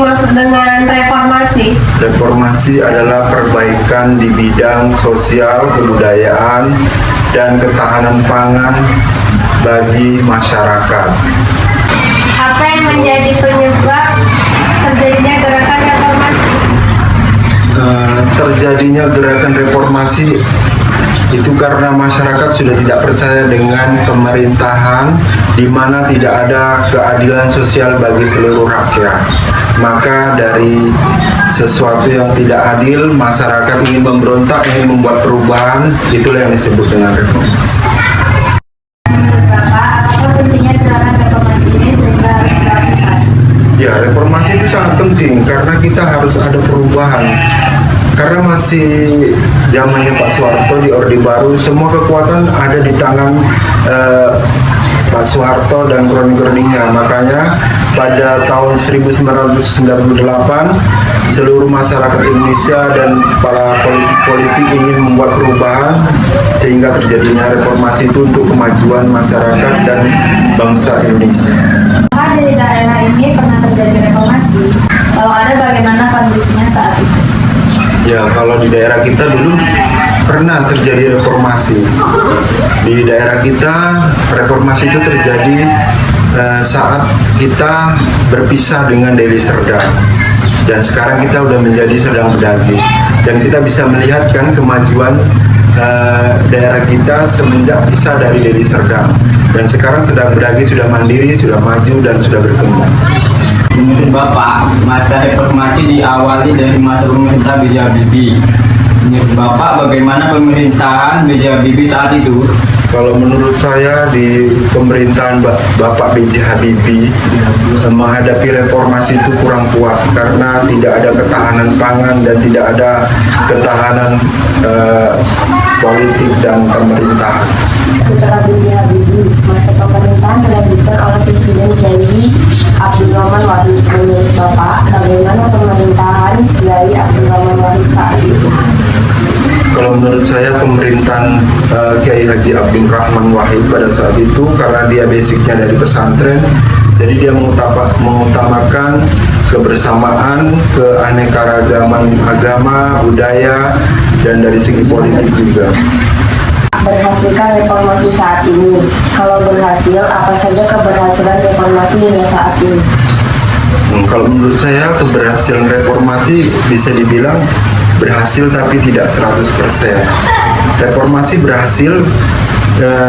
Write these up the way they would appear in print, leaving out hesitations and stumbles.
dimaksud dengan reformasi? Reformasi adalah perbaikan di bidang sosial, kebudayaan, dan ketahanan pangan bagi masyarakat. Apa yang menjadi penyebab terjadinya gerakan reformasi? Terjadinya gerakan reformasi itu karena masyarakat sudah tidak percaya dengan pemerintahan di mana tidak ada keadilan sosial bagi seluruh rakyat. Maka dari sesuatu yang tidak adil, masyarakat ingin memberontak, ingin membuat perubahan, itulah yang disebut dengan reformasi. Menurut Bapak, apa pentingnya gerakan reformasi ini sehingga harus dilakukan? Ya, reformasi itu sangat penting karena kita harus ada perubahan. Karena masih zamannya Pak Soeharto di Orde Baru, semua kekuatan ada di tangan Pak Soeharto dan kroni-kroninya. Makanya pada tahun 1998 seluruh masyarakat Indonesia dan para politik ingin membuat perubahan sehingga terjadinya reformasi itu untuk kemajuan masyarakat dan bangsa Indonesia. Apakah di daerah ini pernah terjadi reformasi? Kalau ada, bagaimana kondisinya saat itu? Ya, kalau di daerah kita dulu pernah terjadi reformasi. Di daerah kita reformasi itu terjadi saat kita berpisah dengan Deli Serdang. Dan sekarang kita udah menjadi Serdang Bedagai. Dan kita bisa melihat kan kemajuan daerah kita semenjak pisah dari Deli Serdang. Dan sekarang Serdang Bedagai sudah mandiri, sudah maju, dan sudah berkembang. Menurut Bapak, masa reformasi diawali dari masa pemerintah B.J. Habibie. Menurut Bapak, bagaimana pemerintahan B.J. Habibie saat itu? Kalau menurut saya di pemerintahan Bapak B.J. Habibie menghadapi reformasi itu kurang kuat karena tidak ada ketahanan pangan dan tidak ada ketahanan politik dan pemerintahan. Setelah B.J. Habibie, masa pemerintahan dilanjutkan oleh Presiden Kiai Abdurrahman Wahid. Menurut Bapak, bagaimana pemerintahan Kiai Abdurrahman Wahid saat itu? Kalau menurut saya pemerintahan Kiai Haji Abdurrahman Wahid pada saat itu karena dia basicnya dari pesantren, jadi dia mengutamakan kebersamaan, keanekaragaman agama, budaya, dan dari segi politik juga. Berhasilkan reformasi saat ini? Kalau berhasil, apa saja keberhasilan reformasi hingga saat ini? Kalau menurut saya keberhasilan reformasi bisa dibilang berhasil tapi tidak 100%. Reformasi berhasil,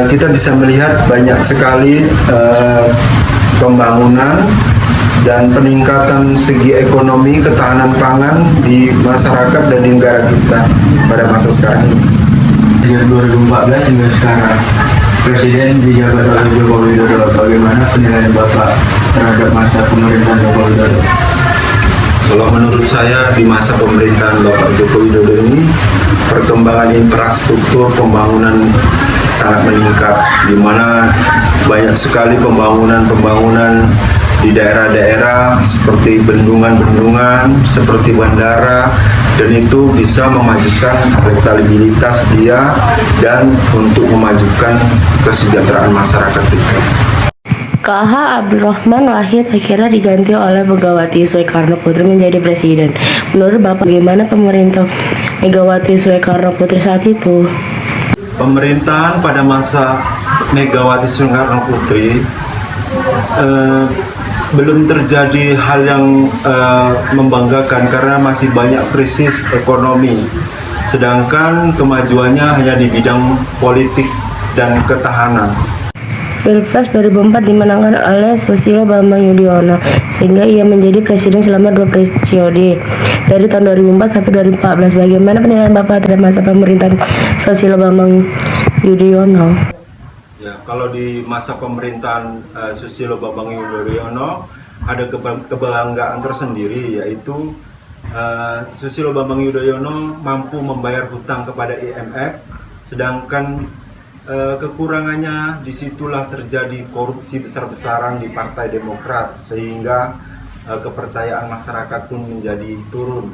kita bisa melihat banyak sekali pembangunan dan peningkatan segi ekonomi, ketahanan pangan di masyarakat dan di negara kita pada masa sekarang ini. Sejak 2014 hingga sekarang, Presiden dijabat oleh Joko Widodo. Bagaimana penilaian Bapak terhadap masa pemerintahan Joko Widodo? Kalau menurut saya di masa pemerintahan Bapak Joko Widodo ini perkembangan infrastruktur pembangunan sangat meningkat, di mana banyak sekali pembangunan di daerah-daerah seperti bendungan-bendungan, seperti bandara, dan itu bisa memajukan elektabilitas dia dan untuk memajukan kesejahteraan masyarakat kita. KH Abdurrahman Wahid akhirnya diganti oleh Megawati Soekarno Putri menjadi presiden. Menurut Bapak, bagaimana pemerintah Megawati Soekarno Putri saat itu? Pemerintahan pada masa Megawati Soekarno Putri belum terjadi hal yang membanggakan karena masih banyak krisis ekonomi. Sedangkan kemajuannya hanya di bidang politik dan ketahanan. Pilpres 2004 dimenangkan oleh Susilo Bambang Yudhoyono sehingga ia menjadi presiden selama 2 periode dari tahun 2004 sampai 2014. Bagaimana penilaian Bapak terhadap masa pemerintahan Susilo Bambang Yudhoyono? Ya, kalau di masa pemerintahan Susilo Bambang Yudhoyono ada kebanggaan tersendiri, yaitu Susilo Bambang Yudhoyono mampu membayar hutang kepada IMF, sedangkan kekurangannya disitulah terjadi korupsi besar-besaran di Partai Demokrat sehingga kepercayaan masyarakat pun menjadi turun.